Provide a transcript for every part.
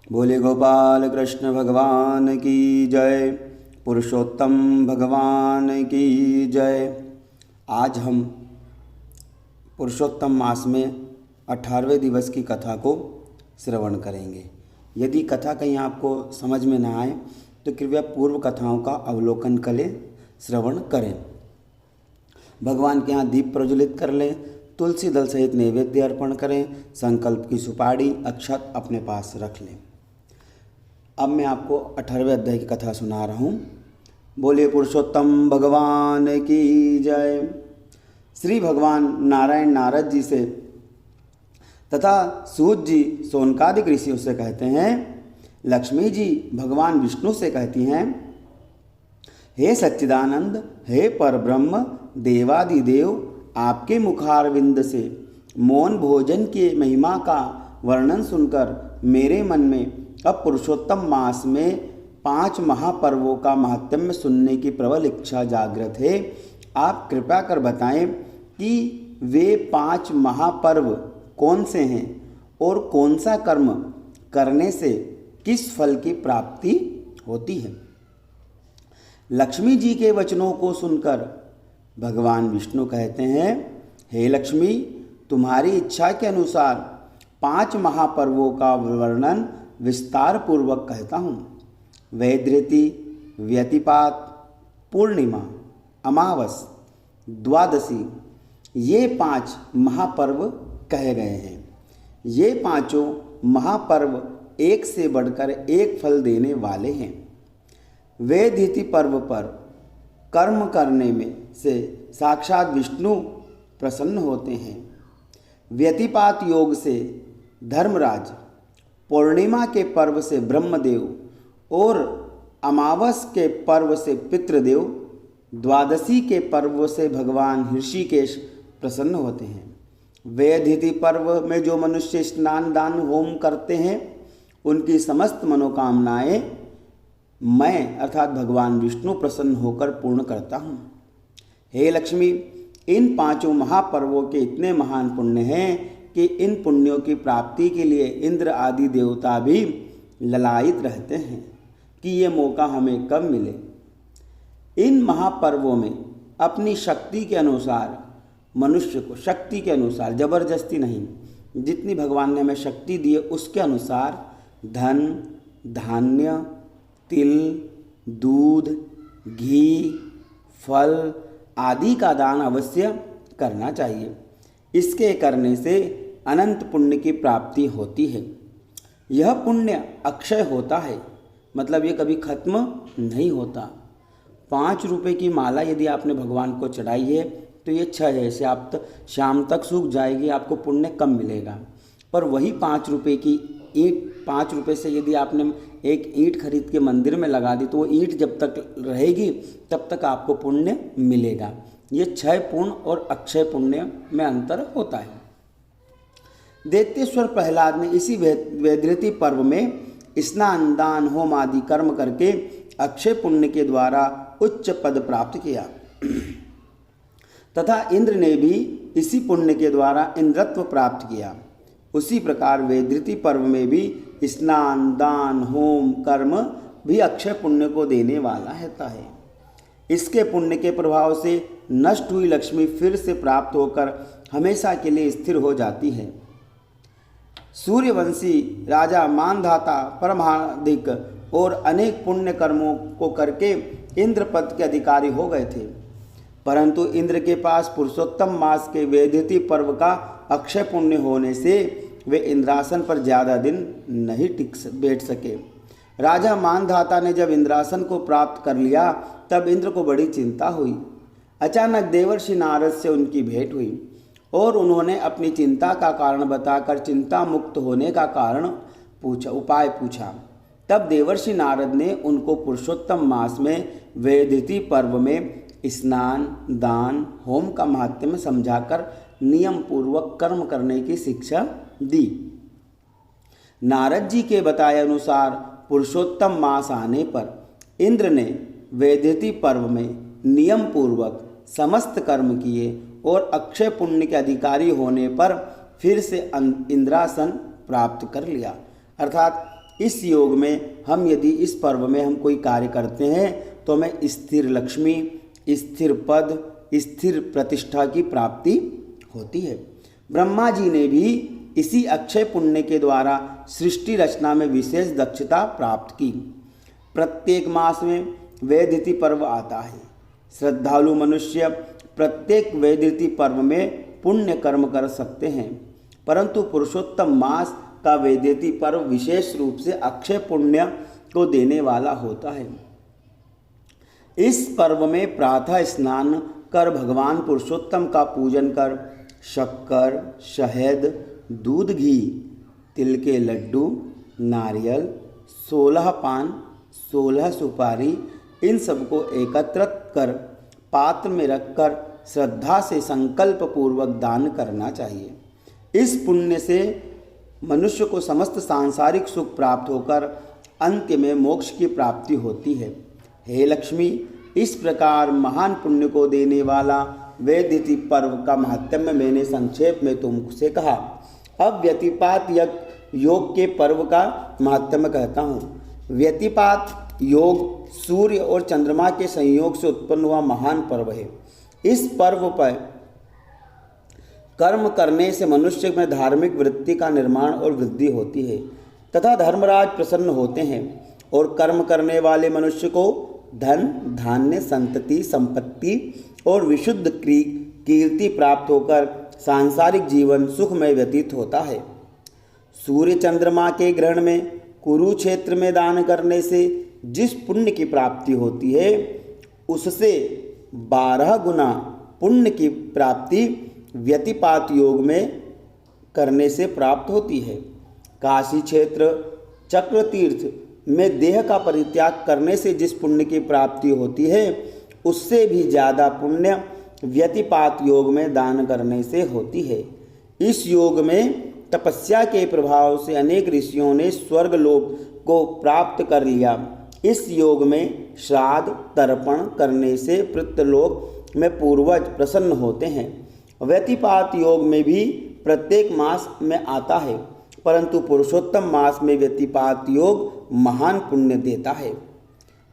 बोले गोपाल कृष्ण भगवान की जय। पुरुषोत्तम भगवान की जय। आज हम पुरुषोत्तम मास में 18वें दिवस की कथा को श्रवण करेंगे। यदि कथा कहीं आपको समझ में ना आए तो कृपया पूर्व कथाओं का अवलोकन करें, श्रवण करें। भगवान के यहाँ दीप प्रज्वलित कर लें, तुलसी दल सहित नैवेद्य अर्पण करें, संकल्प की सुपारी अक्षत अपने पास रख लें। अब मैं आपको 18वें अध्याय की कथा सुना रहा हूँ। बोलिए पुरुषोत्तम भगवान की जय। श्री भगवान नारायण नारद जी से तथा सूत जी सोनकादिक ऋषियों से कहते हैं, लक्ष्मी जी भगवान विष्णु से कहती हैं, हे सच्चिदानंद, हे परब्रह्म, देवादिदेव, आपके मुखारविंद से मौन भोजन के महिमा का वर्णन सुनकर मेरे मन में अब पुरुषोत्तम मास में 5 महापर्वों का महात्म्य सुनने की प्रबल इच्छा जागृत है। आप कृपा कर बताएं कि वे 5 महापर्व कौन से हैं और कौन सा कर्म करने से किस फल की प्राप्ति होती है। लक्ष्मी जी के वचनों को सुनकर भगवान विष्णु कहते हैं, हे लक्ष्मी, तुम्हारी इच्छा के अनुसार 5 महापर्वों का वर्णन विस्तार पूर्वक कहता हूँ। वैधृति, व्यतिपात, पूर्णिमा, अमावस, द्वादशी, ये 5 महापर्व कहे गए हैं। ये 5 महापर्व एक से बढ़कर एक फल देने वाले हैं। वैधृति पर्व पर कर्म करने में से साक्षात विष्णु प्रसन्न होते हैं। व्यतिपात योग से धर्मराज, पूर्णिमा के पर्व से ब्रह्मदेव और अमावस के पर्व से पितृदेव, द्वादशी के पर्व से भगवान ऋषिकेश प्रसन्न होते हैं। वैधृति पर्व में जो मनुष्य स्नान दान होम करते हैं उनकी समस्त मनोकामनाएं मैं अर्थात भगवान विष्णु प्रसन्न होकर पूर्ण करता हूँ। हे लक्ष्मी, इन 5 महापर्वों के इतने महान पुण्य हैं कि इन पुण्यों की प्राप्ति के लिए इंद्र आदि देवता भी ललायित रहते हैं कि ये मौका हमें कब मिले। इन महापर्वों में अपनी शक्ति के अनुसार मनुष्य को, शक्ति के अनुसार, जबरदस्ती नहीं, जितनी भगवान ने हमें शक्ति दी है उसके अनुसार धन, धान्य, तिल, दूध, घी, फल आदि का दान अवश्य करना चाहिए। इसके करने से अनंत पुण्य की प्राप्ति होती है। यह पुण्य अक्षय होता है, मतलब ये कभी खत्म नहीं होता। 5 रुपये की माला यदि आपने भगवान को चढ़ाई है तो ये 6 जैसे आप शाम तक सूख जाएगी, आपको पुण्य कम मिलेगा। पर वही 5 रुपये की ईंट, 5 रुपये से यदि आपने एक ईंट खरीद के मंदिर में लगा दी तो वो ईंट जब तक रहेगी तब तक आपको पुण्य मिलेगा। ये 6 पूर्ण और अक्षय पुण्य में अंतर होता है। दैत्येश्वर प्रहलाद ने इसी वैधृति पर्व में स्नान दान होम आदि कर्म करके अक्षय पुण्य के द्वारा उच्च पद प्राप्त किया तथा इंद्र ने भी इसी पुण्य के द्वारा इंद्रत्व प्राप्त किया। उसी प्रकार वैधृति पर्व में भी स्नान दान होम कर्म भी अक्षय पुण्य को देने वाला रहता है। इसके पुण्य के प्रभाव से नष्ट हुई लक्ष्मी फिर से प्राप्त होकर हमेशा के लिए स्थिर हो जाती है। सूर्यवंशी राजा मानधाता परमाधिक और अनेक पुण्य कर्मों को करके इंद्र पद के अधिकारी हो गए थे, परंतु इंद्र के पास पुरुषोत्तम मास के वैधृति पर्व का अक्षय पुण्य होने से वे इंद्रासन पर ज़्यादा दिन नहीं बैठ सके। राजा मानधाता ने जब इंद्रासन को प्राप्त कर लिया तब इंद्र को बड़ी चिंता हुई। अचानक देवर्षि नारद से उनकी भेंट हुई और उन्होंने अपनी चिंता का कारण बताकर चिंता मुक्त होने का उपाय पूछा। तब देवर्षि नारद ने उनको पुरुषोत्तम मास में वैधृति पर्व में स्नान दान होम का महात्म्य समझाकर नियम पूर्वक कर्म करने की शिक्षा दी। नारद जी के बताए अनुसार पुरुषोत्तम मास आने पर इंद्र ने वैधृति पर्व में नियम पूर्वक समस्त कर्म किए और अक्षय पुण्य के अधिकारी होने पर फिर से इंद्रासन प्राप्त कर लिया। अर्थात इस योग में हम यदि इस पर्व में हम कोई कार्य करते हैं तो हमें स्थिर लक्ष्मी, स्थिर पद, स्थिर प्रतिष्ठा की प्राप्ति होती है। ब्रह्मा जी ने भी इसी अक्षय पुण्य के द्वारा सृष्टि रचना में विशेष दक्षता प्राप्त की। प्रत्येक मास में वैदिति पर्व आता है। श्रद्धालु मनुष्य प्रत्येक वैदिति पर्व में पुण्य कर्म कर सकते हैं, परंतु पुरुषोत्तम मास का वैदिति पर्व विशेष रूप से अक्षय पुण्य को देने वाला होता है। इस पर्व में प्रातः स्नान कर भगवान पुरुषोत्तम का पूजन कर शक्कर, शहद, दूध, घी, तिल के लड्डू, नारियल, 16 पान, 16 सुपारी, इन सबको एकत्रित कर पात्र में रखकर श्रद्धा से संकल्प पूर्वक दान करना चाहिए। इस पुण्य से मनुष्य को समस्त सांसारिक सुख प्राप्त होकर अंत्य में मोक्ष की प्राप्ति होती है। हे लक्ष्मी, इस प्रकार महान पुण्य को देने वाला वैदिति पर्व का महात्म्य मैंने संक्षेप में तुमसे कहा। अब व्यतिपात योग के पर्व का महात्म्य कहता हूँ। व्यतिपात योग सूर्य और चंद्रमा के संयोग से उत्पन्न हुआ महान पर्व है। इस पर्व पर कर्म करने से मनुष्य में धार्मिक वृत्ति का निर्माण और वृद्धि होती है तथा धर्मराज प्रसन्न होते हैं और कर्म करने वाले मनुष्य को धन, धान्य, संतति, संपत्ति और विशुद्ध कीर्ति प्राप्त होकर सांसारिक जीवन सुखमय व्यतीत होता है। सूर्य चंद्रमा के ग्रहण में कुरुक्षेत्र में दान करने से जिस पुण्य की प्राप्ति होती है उससे 12 गुना पुण्य की प्राप्ति व्यतिपात योग में करने से प्राप्त होती है। काशी क्षेत्र चक्रतीर्थ में देह का परित्याग करने से जिस पुण्य की प्राप्ति होती है उससे भी ज़्यादा पुण्य व्यतिपात योग में दान करने से होती है। इस योग में तपस्या के प्रभाव से अनेक ऋषियों ने स्वर्गलोक को प्राप्त कर लिया। इस योग में श्राद्ध तर्पण करने से पितृलोक में पूर्वज प्रसन्न होते हैं। व्यतिपात योग में भी प्रत्येक मास में आता है, परंतु पुरुषोत्तम मास में व्यतिपात योग महान पुण्य देता है।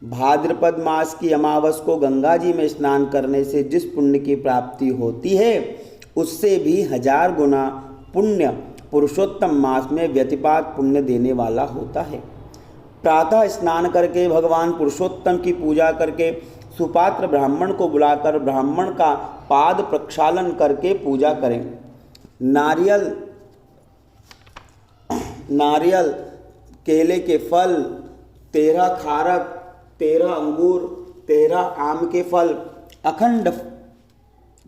भाद्रपद मास की अमावस को गंगा जी में स्नान करने से जिस पुण्य की प्राप्ति होती है उससे भी 1000 गुना पुण्य पुरुषोत्तम मास में व्यतिपात पुण्य देने वाला होता है। प्रातः स्नान करके भगवान पुरुषोत्तम की पूजा करके सुपात्र ब्राह्मण को बुलाकर ब्राह्मण का पाद प्रक्षालन करके पूजा करें। नारियल, केले के फल, 13 खारक, 13 अंगूर, 13 आम के फल, अखंड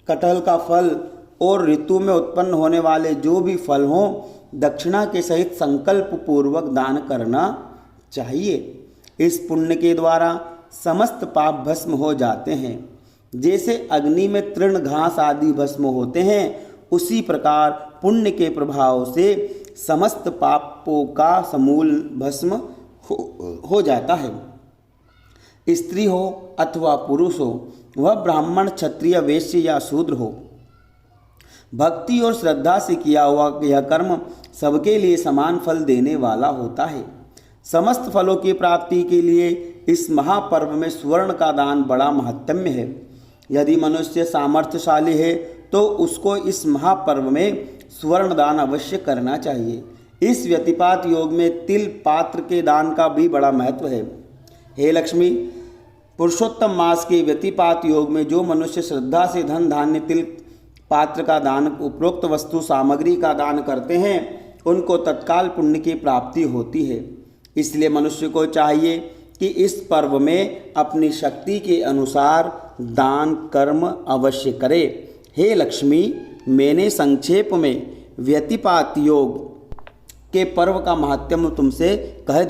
कटहल का फल और ऋतु में उत्पन्न होने वाले जो भी फल हों दक्षिणा के सहित संकल्प पूर्वक दान करना चाहिए। इस पुण्य के द्वारा समस्त पाप भस्म हो जाते हैं। जैसे अग्नि में तृण घास आदि भस्म होते हैं उसी प्रकार पुण्य के प्रभाव से समस्त पापों का समूल भस्म हो जाता है। स्त्री हो अथवा पुरुष हो, वह ब्राह्मण, क्षत्रिय, वैश्य या शूद्र हो, भक्ति और श्रद्धा से किया हुआ यह कर्म सबके लिए समान फल देने वाला होता है। समस्त फलों की प्राप्ति के लिए इस महापर्व में स्वर्ण का दान बड़ा महत्वपूर्ण है। यदि मनुष्य सामर्थ्यशाली है तो उसको इस महापर्व में स्वर्ण दान अवश्य करना चाहिए। इस व्यतिपात योग में तिल पात्र के दान का भी बड़ा महत्व है। हे लक्ष्मी, पुरुषोत्तम मास के व्यतिपात योग में जो मनुष्य श्रद्धा से धन, धान्य, तिल पात्र का दान, उपरोक्त वस्तु सामग्री का दान करते हैं उनको तत्काल पुण्य की प्राप्ति होती है। इसलिए मनुष्य को चाहिए कि इस पर्व में अपनी शक्ति के अनुसार दान कर्म अवश्य करे। हे लक्ष्मी, मैंने संक्षेप में व्यतिपात योग के पर्व का महात्म्य तुमसे कह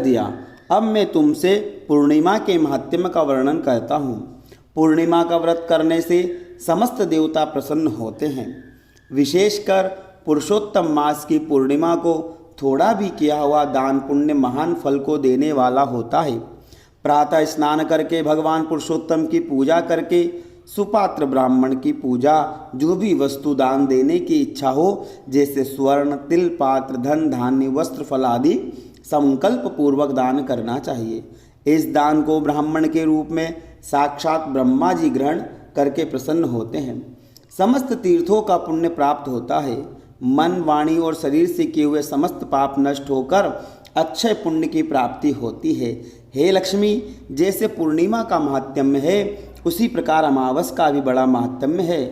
दिया। अब मैं तुमसे पूर्णिमा के महात्म्य का वर्णन करता हूँ। पूर्णिमा का व्रत करने से समस्त देवता प्रसन्न होते हैं। विशेषकर पुरुषोत्तम मास की पूर्णिमा को थोड़ा भी किया हुआ दान पुण्य महान फल को देने वाला होता है। प्रातः स्नान करके भगवान पुरुषोत्तम की पूजा करके सुपात्र ब्राह्मण की पूजा जो भी वस्तु दान देने की इच्छा हो, जैसे स्वर्ण, तिल, पात्र, धन, धान्य, वस्त्र, फल आदि संकल्प पूर्वक दान करना चाहिए। इस दान को ब्राह्मण के रूप में साक्षात ब्रह्मा जी ग्रहण करके प्रसन्न होते हैं। समस्त तीर्थों का पुण्य प्राप्त होता है। मन, वाणी और शरीर से किए हुए समस्त पाप नष्ट होकर अक्षय पुण्य की प्राप्ति होती है। हे लक्ष्मी, जैसे पूर्णिमा का महात्म्य है, उसी प्रकार अमावस का भी बड़ा महात्म्य है।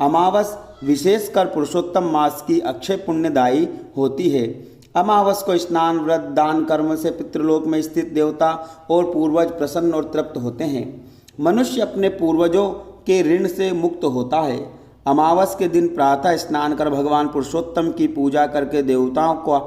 अमावस विशेषकर पुरुषोत्तम मास की अक्षय पुण्यदायी होती है। अमावस को स्नान, व्रत, दान, कर्म से पितृलोक में स्थित देवता और पूर्वज प्रसन्न और तृप्त होते हैं। मनुष्य अपने पूर्वजों के ऋण से मुक्त होता है। अमावस के दिन प्रातः स्नान कर भगवान पुरुषोत्तम की पूजा करके देवताओं को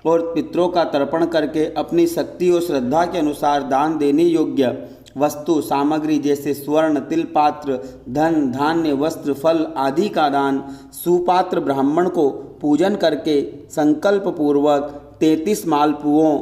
और पितरों का तर्पण करके अपनी शक्ति और श्रद्धा के अनुसार दान देने योग्य वस्तु सामग्री जैसे स्वर्ण, तिल, पात्र, धन, धान्य, वस्त्र, फल आदि का दान सुपात्र ब्राह्मण को पूजन करके संकल्प पूर्वक 33 मालपुओं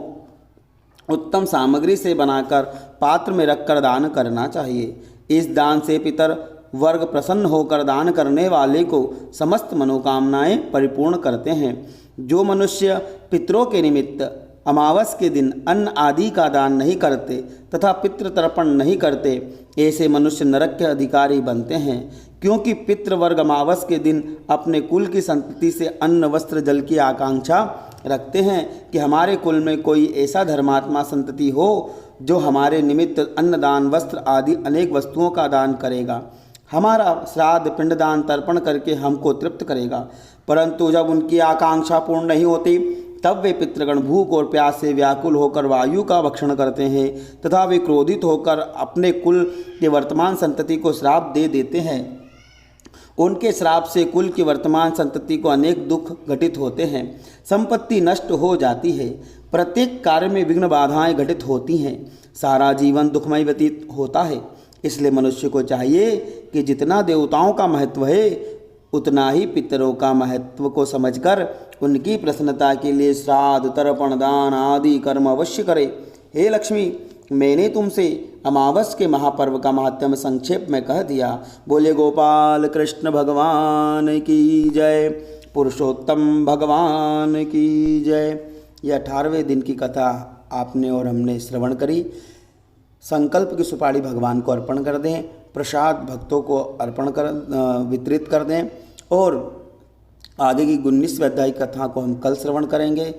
उत्तम सामग्री से बनाकर पात्र में रखकर दान करना चाहिए। इस दान से पितर वर्ग प्रसन्न होकर दान करने वाले को समस्त मनोकामनाएं परिपूर्ण करते हैं। जो मनुष्य पितरों के निमित्त अमावस के दिन अन्न आदि का दान नहीं करते तथा पितृ तर्पण नहीं करते, ऐसे मनुष्य नरक के अधिकारी बनते हैं, क्योंकि पितृवर्ग अमावस के दिन अपने कुल की संतति से अन्न, वस्त्र, जल की आकांक्षा रखते हैं कि हमारे कुल में कोई ऐसा धर्मात्मा संतति हो जो हमारे निमित्त अन्नदान, वस्त्र आदि अनेक वस्तुओं का दान करेगा, हमारा श्राद्ध, पिंडदान, तर्पण करके हमको तृप्त करेगा। परंतु जब उनकी आकांक्षा पूर्ण नहीं होती, तब वे पितृगण भूख और प्यास से व्याकुल होकर वायु का भक्षण करते हैं तथा वे क्रोधित होकर अपने कुल के वर्तमान संतति को श्राप दे देते हैं। उनके श्राप से कुल की वर्तमान संतति को अनेक दुख घटित होते हैं, संपत्ति नष्ट हो जाती है, प्रत्येक कार्य में विघ्न बाधाएं घटित होती हैं, सारा जीवन दुखमय व्यतीत होता है। इसलिए मनुष्य को चाहिए कि जितना देवताओं का महत्व है, उतना ही पितरों का महत्व को समझकर उनकी प्रसन्नता के लिए श्राद्ध, तर्पण, दान आदि कर्म अवश्य करे। हे लक्ष्मी, मैंने तुमसे अमावस के महापर्व का महात्म्य संक्षेप में कह दिया। बोले गोपाल कृष्ण भगवान की जय, पुरुषोत्तम भगवान की जय। यह 18वें दिन की कथा आपने और हमने श्रवण करी। संकल्प की सुपारी भगवान को अर्पण कर दें, प्रसाद भक्तों को वितरित कर दें और आगे की 19वें अध्याय कथा को हम कल श्रवण करेंगे।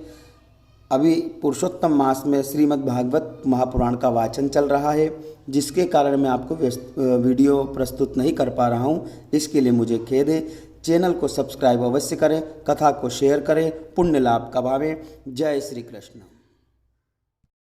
अभी पुरुषोत्तम मास में श्रीमद् भागवत महापुराण का वाचन चल रहा है, जिसके कारण मैं आपको वीडियो प्रस्तुत नहीं कर पा रहा हूँ। इसके लिए मुझे खेद है। चैनल को सब्सक्राइब अवश्य करें, कथा को शेयर करें, पुण्य लाभ का भावें। जय श्री कृष्ण।